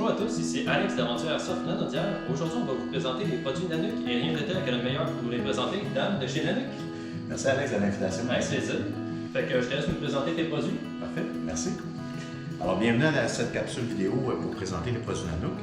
Bonjour à tous, ici Alex d'Aventure Airsoft Lanaudière. Aujourd'hui, on va vous présenter les produits Nanuk et rien de tel que le meilleur pour vous les présenter, Dan de chez Nanuk. Merci Alex de l'invitation. Avec plaisir. Fait que je te laisse nous présenter tes produits. Parfait, merci. Alors, bienvenue à cette capsule vidéo pour présenter les produits Nanuk.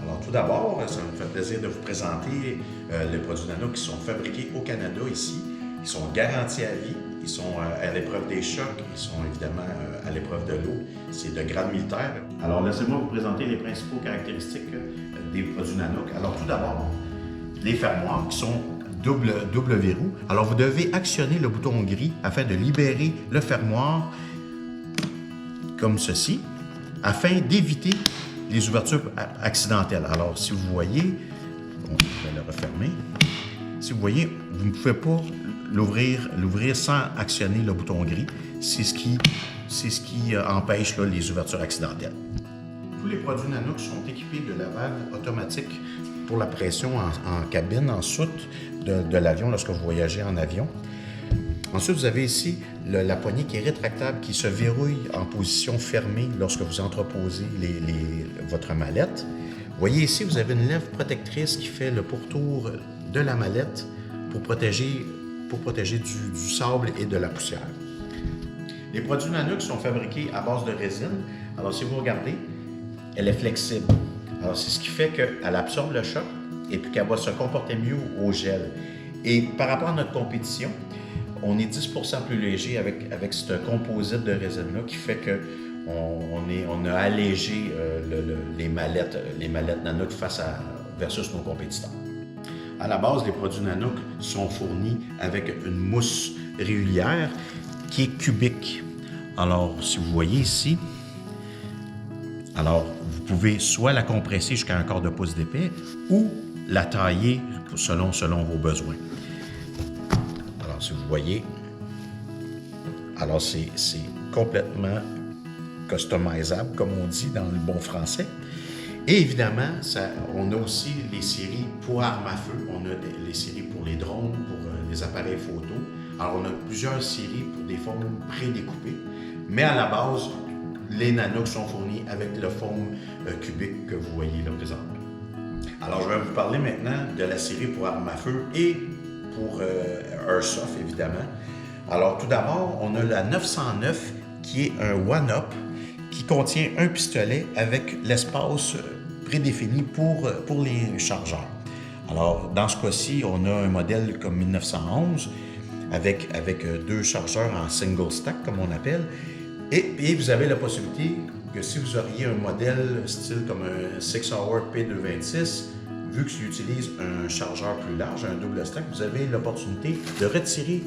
Alors, tout d'abord, ça me fait plaisir de vous présenter les produits Nanuk qui sont fabriqués au Canada ici. Ils sont garantis à vie, ils sont à l'épreuve des chocs, ils sont évidemment à l'épreuve de l'eau. C'est de grade militaire. Alors, laissez-moi vous présenter les principaux caractéristiques des produits Nanuk. Alors, tout d'abord, les fermoirs qui sont double verrou. Alors, vous devez actionner le bouton gris afin de libérer le fermoir comme ceci, afin d'éviter les ouvertures accidentelles. Alors, si vous voyez, je vais le refermer. Si vous voyez, vous ne pouvez pas l'ouvrir sans actionner le bouton gris. C'est ce qui empêche là, les ouvertures accidentelles. Tous les produits Nanuk sont équipés de la valve automatique pour la pression en cabine, en soute de l'avion lorsque vous voyagez en avion. Ensuite, vous avez ici la poignée qui est rétractable, qui se verrouille en position fermée lorsque vous entreposez votre mallette. Vous voyez ici, vous avez une lèvre protectrice qui fait le pourtour de la mallette pour protéger du sable et de la poussière. Les produits Nanuk sont fabriqués à base de résine. Alors, si vous regardez, elle est flexible. Alors, c'est ce qui fait qu'elle absorbe le choc et puis qu'elle va se comporter mieux au gel. Et par rapport à notre compétition, on est 10% plus léger avec ce composite de résine-là qui fait qu'on a allégé les mallettes Nanuk versus nos compétiteurs. À la base, les produits Nanuk sont fournis avec une mousse régulière qui est cubique. Alors, si vous voyez ici, alors vous pouvez soit la compresser jusqu'à un quart de pouce d'épais ou la tailler selon vos besoins. Alors, si vous voyez, alors c'est complètement customisable, comme on dit dans le bon français. Et évidemment, on a aussi les séries pour armes à feu. On a les séries pour les drones, pour les appareils photo. Alors, on a plusieurs séries pour des formes prédécoupées. Mais à la base, les Nanuk sont fournis avec le foam cubique que vous voyez là présentement. Alors, je vais vous parler maintenant de la série pour armes à feu et pour Airsoft, évidemment. Alors, tout d'abord, on a la 909 qui est un one-up qui contient un pistolet avec l'espace prédéfini pour les chargeurs. Alors, dans ce cas-ci, on a un modèle comme 1911 avec deux chargeurs en single stack, comme on appelle. Et vous avez la possibilité que si vous auriez un modèle style comme un 6-Hour P226, vu qu'il utilise un chargeur plus large, un double stack, vous avez l'opportunité de retirer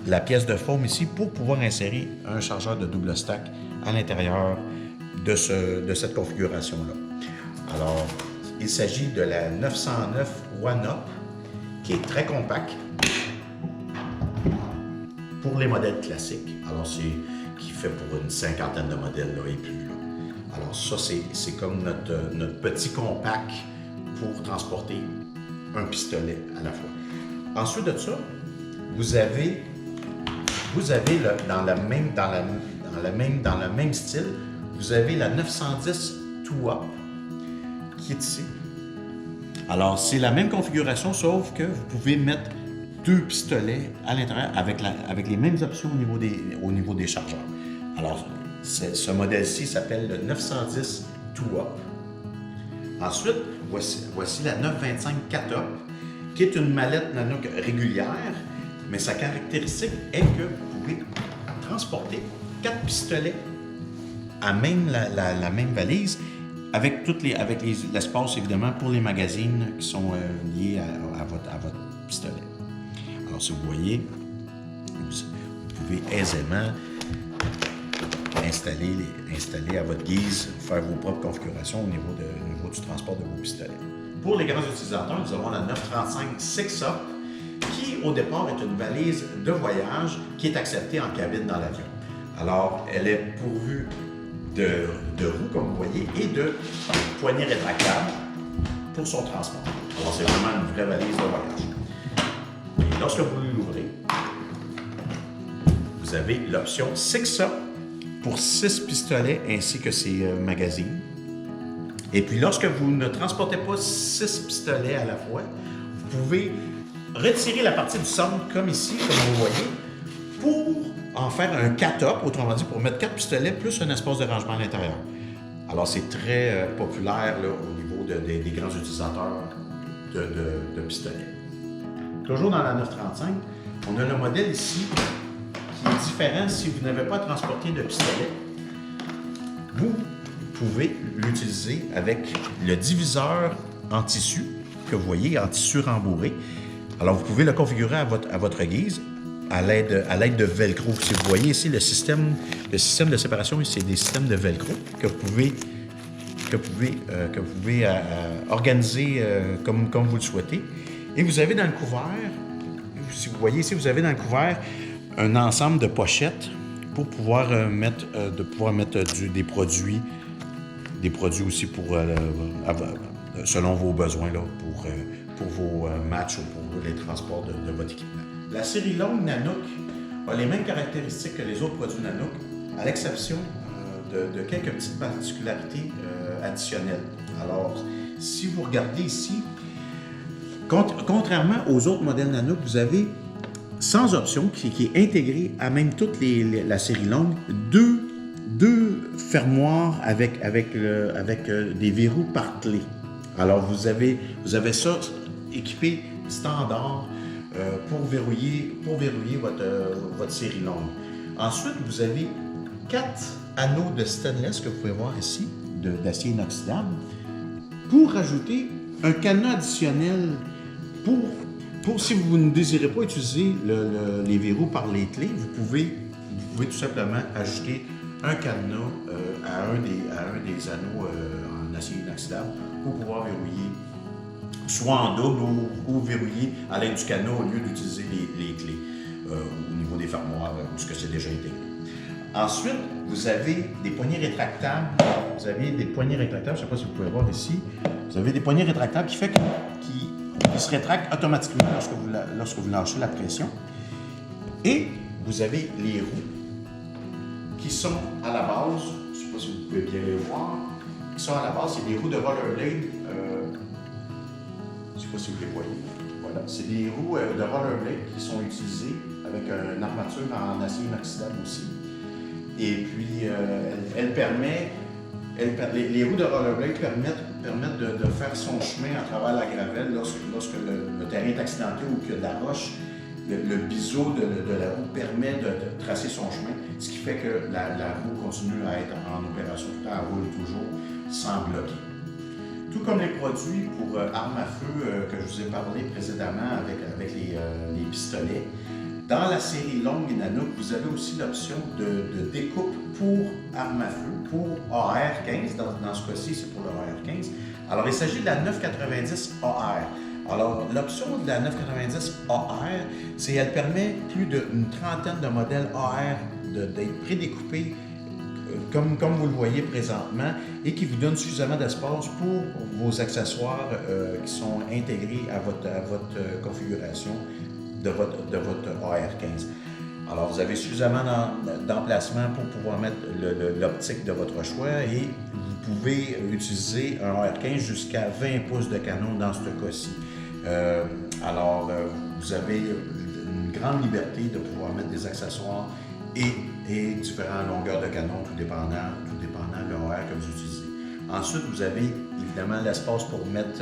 la pièce de foam ici pour pouvoir insérer un chargeur de double stack à l'intérieur de cette configuration-là. Alors, il s'agit de la 909 One-Up qui est très compact pour les modèles classiques. Alors, qui fait pour une cinquantaine de modèles là, et plus. Là. Alors, ça, c'est comme notre petit compact pour transporter un pistolet à la fois. Ensuite de ça, vous avez dans le même style, vous avez la 910 Two-Up qui est ici. Alors, c'est la même configuration, sauf que vous pouvez mettre deux pistolets à l'intérieur avec les mêmes options au niveau des chargeurs. Alors, ce modèle-ci s'appelle le 910 Two-Up. Ensuite, voici la 925 Cat-Up, qui est une mallette Nanuk régulière, mais sa caractéristique est que vous pouvez transporter 4 pistolets à même la même valise, avec l'espace évidemment pour les magazines qui sont liés à votre pistolet. Alors, si vous voyez, vous pouvez aisément installer à votre guise, faire vos propres configurations au niveau du transport de vos pistolets. Pour les grands utilisateurs, nous avons la 935 Six-Up, qui au départ est une valise de voyage qui est acceptée en cabine dans l'avion. Alors, elle est pourvue de roues, comme vous voyez, et de poignées rétractables pour son transport. Alors, c'est vraiment une vraie valise de voyage. Et lorsque vous l'ouvrez, vous avez l'option Six-Up pour 6 pistolets ainsi que ses magazines. Et puis, lorsque vous ne transportez pas 6 pistolets à la fois, vous pouvez retirer la partie du centre, comme ici, comme vous voyez, pour en faire un 4-up, autrement dit, pour mettre 4 pistolets plus un espace de rangement à l'intérieur. Alors, c'est très populaire là, au niveau des grands utilisateurs de pistolets. Toujours dans la 935, on a le modèle ici qui est différent si vous n'avez pas transporté de pistolet. Vous pouvez l'utiliser avec le diviseur en tissu que vous voyez, en tissu rembourré. Alors, vous pouvez le configurer à votre guise à l'aide de velcro. Si vous voyez ici le système de séparation, c'est des systèmes de velcro que vous pouvez organiser comme vous le souhaitez. Et vous avez dans le couvert, si vous voyez ici, vous avez dans le couvert un ensemble de pochettes pour pouvoir mettre des produits aussi pour selon vos besoins là, pour vos matchs ou pour les transports de votre équipement. La série longue Nanook a les mêmes caractéristiques que les autres produits Nanook, à l'exception de quelques petites particularités additionnelles. Alors, si vous regardez ici, contrairement aux autres modèles Nanook, vous avez sans option, qui est intégré à même toute la série longue, deux fermoirs avec des verrous par clé. Alors, vous avez ça équipé standard pour verrouiller votre série longue. Ensuite, vous avez 4 anneaux de stainless que vous pouvez voir ici, d'acier inoxydable, pour rajouter un cadenas additionnel pour si vous ne désirez pas utiliser les verrous par les clés, vous pouvez tout simplement ajouter un cadenas à un des anneaux en acier inoxydable pour pouvoir verrouiller soit en double ou verrouiller à l'aide du cadenas au lieu d'utiliser les clés au niveau des fermoirs où c'est déjà intégré. Ensuite, vous avez des poignées rétractables. Je ne sais pas si vous pouvez voir ici. Vous avez des poignées rétractables qui se rétractent automatiquement lorsque vous lâchez la pression. Et vous avez les roues qui sont à la base, je ne sais pas si vous pouvez bien les voir, qui sont à la base, c'est des roues de rollerblade. Je ne sais pas si vous les voyez. Voilà, c'est des roues de rollerblade qui sont utilisées avec une armature en acier inoxydable aussi. Et puis, les roues de rollerblade permettent de faire son chemin à travers la gravelle lorsque le terrain est accidenté ou qu'il y a de la roche. Le biseau de la roue permet de tracer son chemin, ce qui fait que la roue continue à être en opération tout le temps, elle roule toujours sans bloquer. Tout comme les produits pour armes à feu que je vous ai parlé précédemment avec les pistolets, dans la série longue Nanook, vous avez aussi l'option de découpe pour armes à feu, pour AR-15. Dans ce cas-ci, c'est pour le AR-15. Alors, il s'agit de la 990 AR. Alors, l'option de la 990 AR, c'est qu'elle permet plus d'une trentaine de modèles AR d'être prédécoupés comme vous le voyez présentement et qui vous donne suffisamment d'espace pour vos accessoires qui sont intégrés à votre configuration de votre AR-15. Alors, vous avez suffisamment d'emplacement pour pouvoir mettre l'optique de votre choix et vous pouvez utiliser un AR-15 jusqu'à 20 pouces de canon dans ce cas-ci. Alors, vous avez une grande liberté de pouvoir mettre des accessoires et différentes longueurs de canon, tout dépendant de l'AR que vous utilisez. Ensuite, vous avez évidemment l'espace pour mettre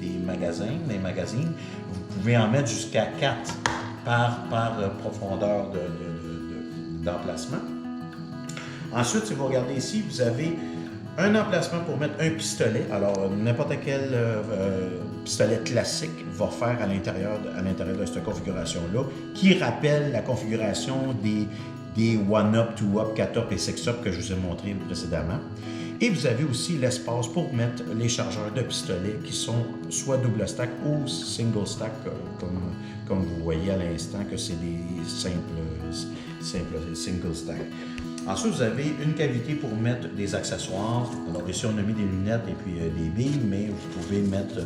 des magazines. Vous pouvez en mettre jusqu'à 4 par profondeur d'emplacement. Ensuite, si vous regardez ici, vous avez un emplacement pour mettre un pistolet. Alors, n'importe quel pistolet classique va faire à l'intérieur de cette configuration-là, qui rappelle la configuration des 1-up, 2-up, 4-up et 6-up que je vous ai montré précédemment. Et vous avez aussi l'espace pour mettre les chargeurs de pistolets qui sont soit double stack ou single stack, comme vous voyez à l'instant que c'est des simples single stack. Ensuite, vous avez une cavité pour mettre des accessoires. Alors ici, on a mis des lunettes et puis des billes, mais vous pouvez mettre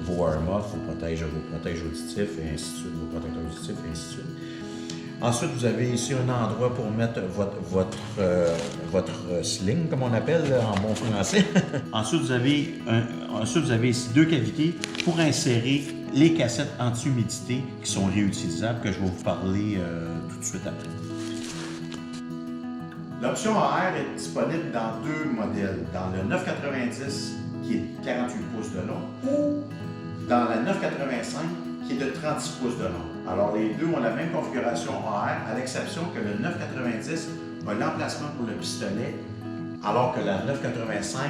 vos earmuffs, vos protèges auditifs et ainsi de suite, vos protecteurs auditifs et ainsi de suite. Ensuite, vous avez ici un endroit pour mettre votre sling, comme on appelle en bon français. Ensuite, vous avez ici 2 cavités pour insérer les cassettes anti-humidité qui sont réutilisables, que je vais vous parler tout de suite après. L'option AR est disponible dans 2 modèles, dans le 990 qui est 48 pouces de long ou dans la 985 qui est de 36 pouces de long. Alors les deux ont la même configuration AR à l'exception que le 990 a l'emplacement pour le pistolet alors que la 985,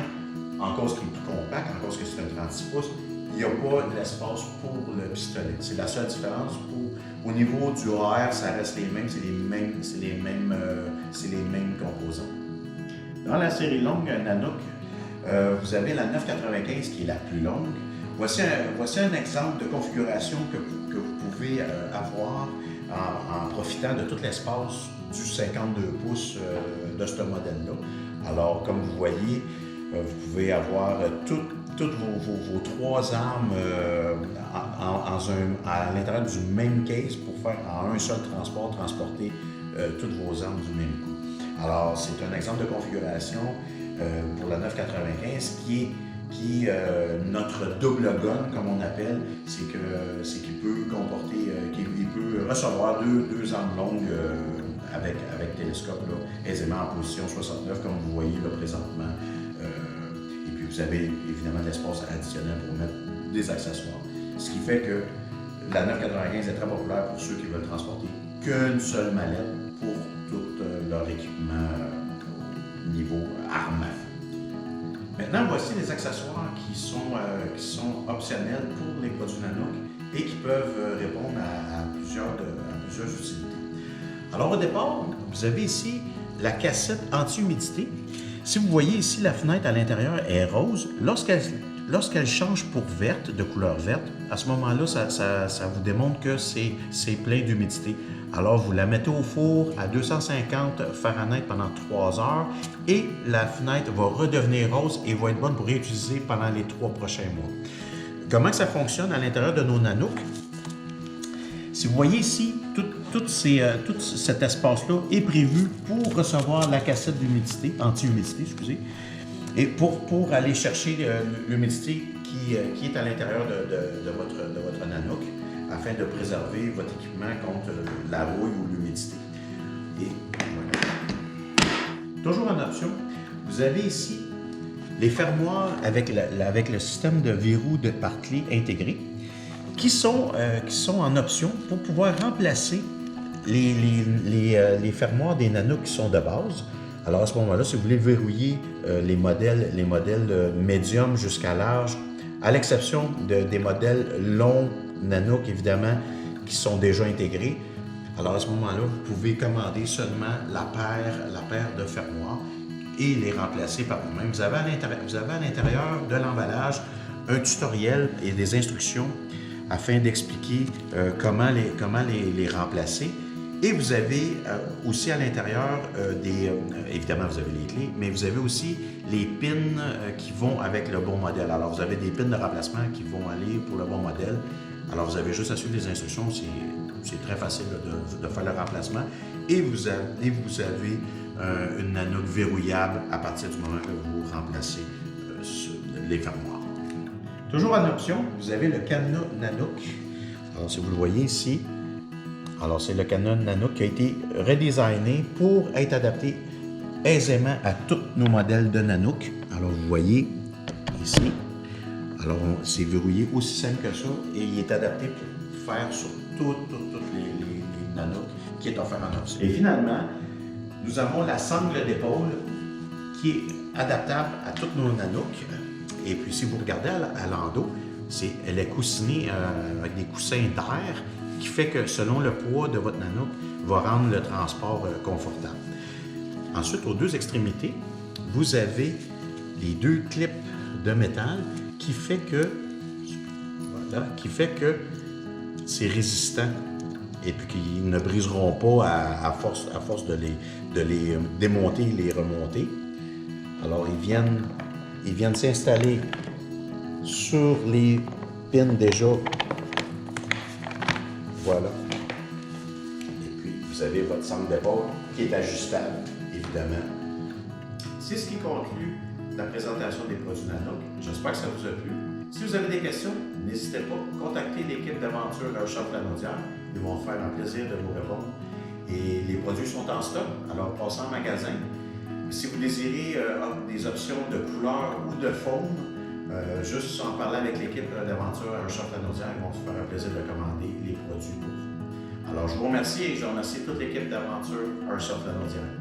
en cause qu'il est plus compact, en cause que c'est un 36 pouces, il n'y a pas de l'espace pour le pistolet. C'est la seule différence. Au niveau du AR, ça reste les mêmes, c'est les mêmes composants. Dans la série longue Nanook, vous avez la 995 qui est la plus longue. Voici un exemple de configuration que vous pouvez avoir en profitant de tout l'espace du 52 pouces de ce modèle-là. Alors, comme vous voyez, vous pouvez avoir toutes vos 3 armes à l'intérieur du même case pour faire en un seul transport, transporter toutes vos armes du même coup. Alors, c'est un exemple de configuration pour la 995 qui notre double gun, comme on appelle, c'est qu'il peut comporter, qu'il peut recevoir deux armes longues avec télescope là, aisément en position 69, comme vous voyez là présentement. Et puis vous avez évidemment de l'espace additionnel pour mettre des accessoires. Ce qui fait que la 995 est très populaire pour ceux qui veulent transporter qu'une seule mallette pour tout leur équipement au niveau arme à feu. Maintenant, voici les accessoires qui sont optionnels pour les produits Nanook et qui peuvent répondre à plusieurs utilités. Alors au départ, vous avez ici la cassette anti-humidité. Si vous voyez ici, la fenêtre à l'intérieur est rose. Lorsqu'elle change pour verte, de couleur verte, à ce moment-là, ça vous démontre que c'est plein d'humidité. Alors, vous la mettez au four à 250 Fahrenheit pendant 3 heures et la fenêtre va redevenir rose et va être bonne pour réutiliser pendant les 3 prochains mois. Comment ça fonctionne à l'intérieur de nos Nanook? Si vous voyez ici, tout cet espace-là est prévu pour recevoir la cassette d'humidité, anti-humidité, excusez, et pour aller chercher l'humidité qui est à l'intérieur de votre Nanook, afin de préserver votre équipement contre la rouille ou l'humidité. Et voilà. Toujours en option, vous avez ici les fermoirs avec le système de verrou par clé intégré qui sont en option pour pouvoir remplacer les fermoirs des Nanook qui sont de base. Alors à ce moment-là, si vous voulez verrouiller les modèles médium jusqu'à large, à l'exception des modèles longs Nanook, évidemment, qui sont déjà intégrés. Alors, à ce moment-là, vous pouvez commander seulement la paire de fermoirs et les remplacer par vous-même. Vous avez à l'intérieur de l'emballage un tutoriel et des instructions afin d'expliquer comment les remplacer. Et vous avez aussi à l'intérieur évidemment, vous avez les clés, mais vous avez aussi les pins qui vont avec le bon modèle. Alors, vous avez des pins de remplacement qui vont aller pour le bon modèle. Alors, vous avez juste à suivre les instructions, c'est très facile de faire le remplacement. Et vous avez une Nanook verrouillable à partir du moment que vous remplacez les fermoirs. Toujours en option, vous avez le cadenas Nanook. Alors, si vous le voyez ici, alors c'est le cadenas Nanook qui a été redesigné pour être adapté aisément à tous nos modèles de Nanook. Alors, vous voyez ici. Alors, c'est verrouillé aussi simple que ça et il est adapté pour faire sur toutes les Nanook qui est offert en option. Et finalement, nous avons la sangle d'épaule qui est adaptable à toutes nos Nanook. Et puis, si vous regardez à l'endos, elle est coussinée avec des coussins d'air qui fait que selon le poids de votre Nanook, va rendre le transport confortable. Ensuite, aux 2 extrémités, vous avez les 2 clips de métal qui fait que c'est résistant et puis qu'ils ne briseront pas à force de les démonter et les remonter. Alors, ils viennent s'installer sur les pins déjà. Voilà. Et puis, vous vous avez votre centre d'épaule qui est ajustable, évidemment. C'est ce qui conclut la présentation des produits Nanook. J'espère que ça vous a plu. Si vous avez des questions, n'hésitez pas à contacter l'équipe d'Aventure Charles-Lanaudière. Ils vont faire un plaisir de vous répondre. Et les produits sont en stock, alors passez en magasin. Si vous désirez des options de couleur ou de forme, juste en parler avec l'équipe d'Aventure Charles-Lanaudière, ils vont se faire un plaisir de commander les produits pour vous. Alors, je vous remercie et je remercie toute l'équipe d'Aventure Charles-Lanaudière.